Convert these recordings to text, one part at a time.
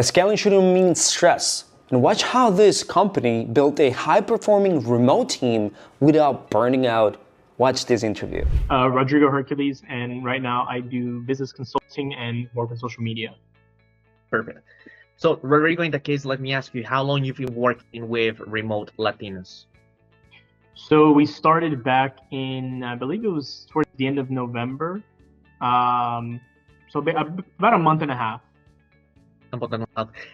Scaling shouldn't mean stress. And watch how this company built a high-performing remote team without burning out. Watch this interview. Rodrigo Hercules, and right now I do business consulting and work on social media. Perfect. So Rodrigo, in that case, let me ask you, how long you've been working with Remote Latinos? So we started back in, I believe it was towards the end of November. So about a month and a half.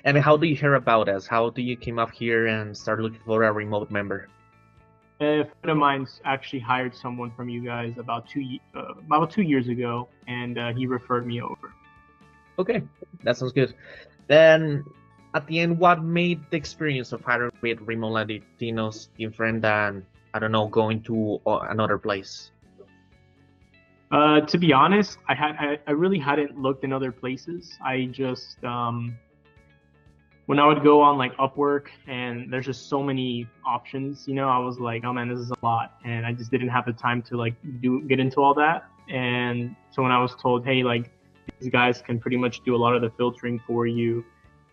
And how do you hear about us? How do you came up here and start looking for a remote member? A friend of mine actually hired someone from you guys about 2 years ago, and he referred me over. Okay, that sounds good. Then, at the end, what made the experience of hiring with Remote Latinos different than, I don't know, going to another place? To be honest, I really hadn't looked in other places. I just when I would go on like Upwork and there's just so many options, I was like, oh man, this is a lot, and I just didn't have the time to like get into all that. And so when I was told, hey, like these guys can pretty much do a lot of the filtering for you,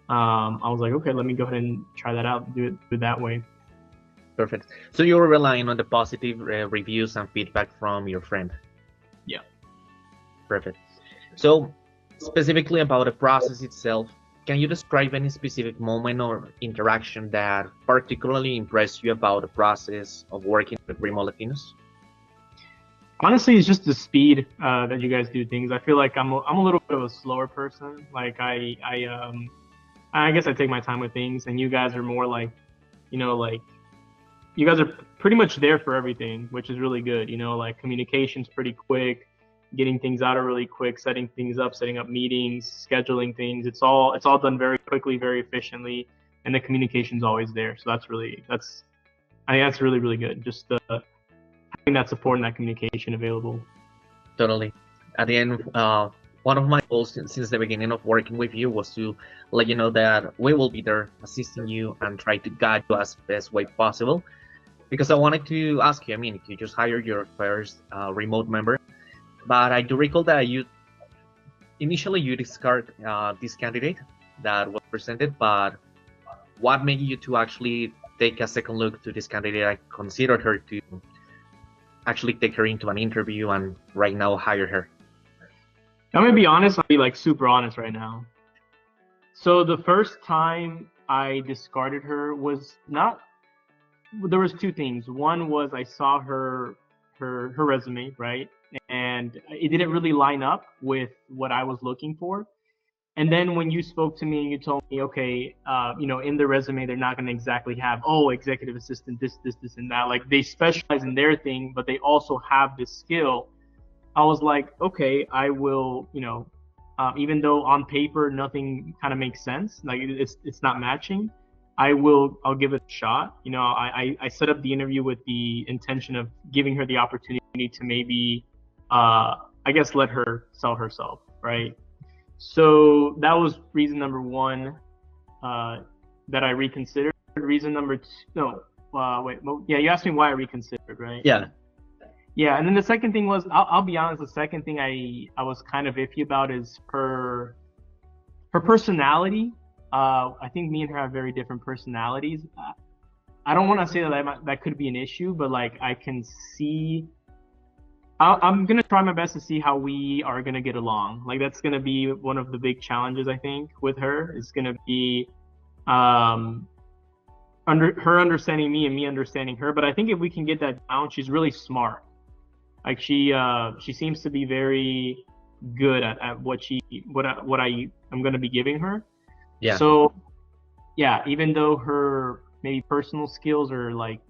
I was like, okay, let me go ahead and try that out, do it that way. Perfect. So you were relying on the positive reviews and feedback from your friend. Yeah. Perfect. So specifically about the process itself, can you describe any specific moment or interaction that particularly impressed you about the process of working with Remote Latinos? Honestly, it's just the speed that you guys do things. I feel like I'm a little bit of a slower person. Like I guess I take my time with things, and you guys are more like, like you guys are pretty much there for everything, which is really good. Like communication's pretty quick, getting things out are really quick, setting things up, setting up meetings, scheduling things. It's all done very quickly, very efficiently, and the communication's always there. So I think that's really, really good. Just having that support and that communication available. Totally. At the end, one of my goals since the beginning of working with you was to let you know that we will be there assisting you and try to guide you as best way possible. Because I wanted to ask you, if you just hired your first remote member, but I do recall that you discard this candidate that was presented, but what made you to actually take a second look to this candidate? I considered her to actually take her into an interview and right now hire her. I'm gonna be honest. I'll be like super honest right now. So the first time I discarded her was not. There was two things. One was I saw her resume, right, and it didn't really line up with what I was looking for. And then when you spoke to me and you told me, okay, in the resume they're not going to exactly have, executive assistant, this, and that. Like they specialize in their thing, but they also have this skill. I was like, okay, I will, even though on paper nothing kind of makes sense, like it's not matching, I'll give it a shot. I set up the interview with the intention of giving her the opportunity to maybe, I guess, let her sell herself, right? So that was reason number one that I reconsidered. Reason number two, you asked me why I reconsidered, right? Yeah. Yeah, and then the second thing was, I'll be honest, the second thing I was kind of iffy about is her personality. I think me and her have very different personalities. I don't want to say that could be an issue, but like I can see. I'm gonna try my best to see how we are gonna get along. Like that's gonna be one of the big challenges I think with her. It's gonna be her understanding me and me understanding her. But I think if we can get that down, she's really smart. Like she seems to be very good at what I'm gonna be giving her. Yeah. So yeah, even though her maybe personal skills are like,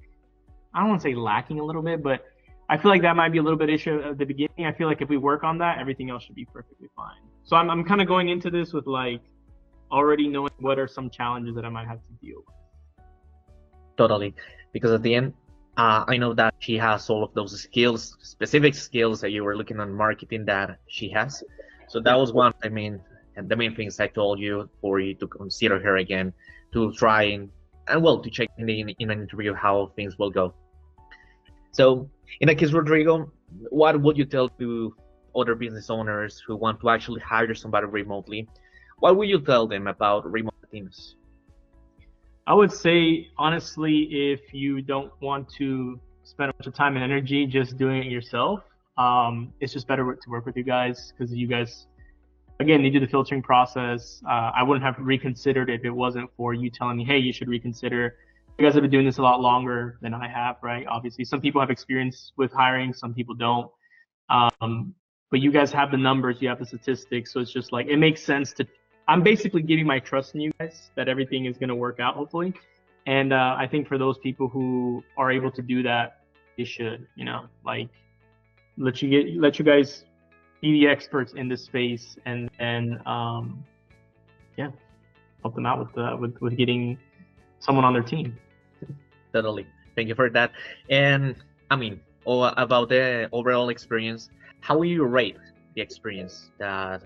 I don't want to say lacking a little bit, but I feel like that might be a little bit issue at the beginning. I feel like if we work on that, everything else should be perfectly fine. So I'm kind of going into this with like already knowing what are some challenges that I might have to deal with. Totally. Because at the end, I know that she has all of those skills, specific skills that you were looking on marketing that she has. So that was one, the main things I told you for you to consider her again, to try to check in an interview how things will go. So in that case, Rodrigo, what would you tell to other business owners who want to actually hire somebody remotely? What would you tell them about Remote Latinos? I would say, honestly, if you don't want to spend a bunch of time and energy just doing it yourself, it's just better to work with you guys because you guys, again, you do the filtering process. I wouldn't have reconsidered if it wasn't for you telling me, hey, you should reconsider. You guys have been doing this a lot longer than I have, right? Obviously, some people have experience with hiring, some people don't. But you guys have the numbers, you have the statistics, so it's just like it makes sense to. I'm basically giving my trust in you guys that everything is going to work out, hopefully. And I think for those people who are able to do that, they should, like let you guys be the experts in this space, and then yeah, help them out with getting someone on their team. Totally. Thank you for that. And I mean, about the overall experience, how will you rate the experience that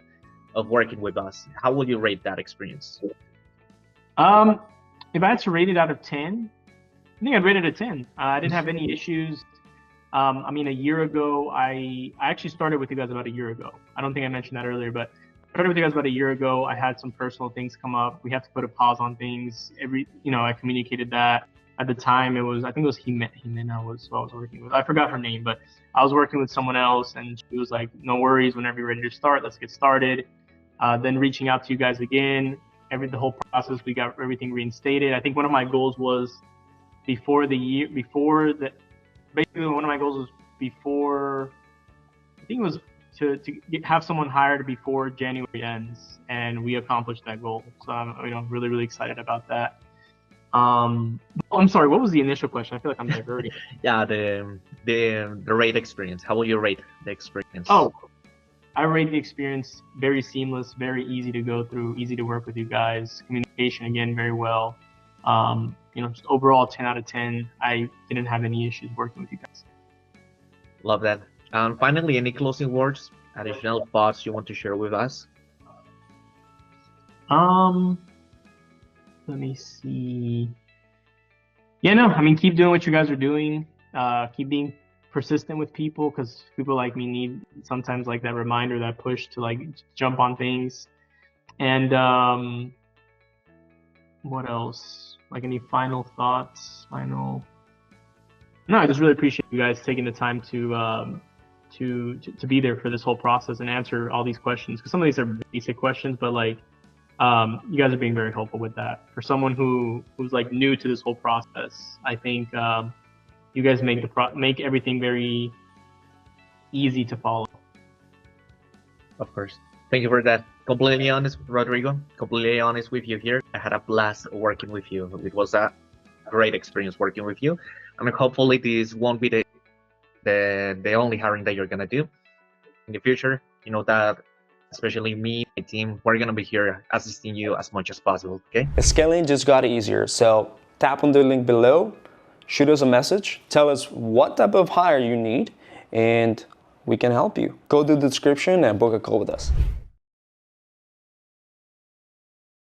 of working with us? How would you rate that experience? If I had to rate it out of 10, I think I'd rate it a 10. I didn't have any issues. I mean, a year ago, I actually started with you guys about a year ago. I don't think I mentioned that earlier, but I started with you guys about a year ago. I had some personal things come up. We had to put a pause on things. I communicated that. At the time, I think it was Jimena was who I was working with. I forgot her name, but I was working with someone else, and she was like, no worries, whenever you're ready to start, let's get started. Then reaching out to you guys again, the whole process, we got everything reinstated. I think one of my goals was before one of my goals was I think it was to have someone hired before January ends, and we accomplished that goal. So I'm really, really excited about that. I'm sorry, what was the initial question? I feel like I'm diverting. Yeah, the rate experience. How will you rate the experience? Oh, I rate the experience very seamless, very easy to go through, easy to work with you guys. Communication, again, very well. Just overall 10 out of 10. I didn't have any issues working with you guys. Love that. And finally, any closing words, additional thoughts you want to share with us? Let me see. Yeah, no, I mean, keep doing what you guys are doing. Keep being persistent with people, because people like me need sometimes like that reminder, that push to like jump on things. And what else? Like any final thoughts? No, I just really appreciate you guys taking the time to be there for this whole process and answer all these questions, because some of these are basic questions, but like you guys are being very helpful with that. For someone who's like new to this whole process, I think you guys make everything very easy to follow. Of course. Thank you for that. Completely honest, Rodrigo. Completely honest with you here. I had a blast working with you. It was a great experience working with you, and hopefully this won't be the only hiring that you're gonna do in the future. You know that, especially me, my team, we're gonna be here assisting you as much as possible. Okay? Scaling just got easier, so tap on the link below, shoot us a message, tell us what type of hire you need, and we can help you. Go to the description and book a call with us.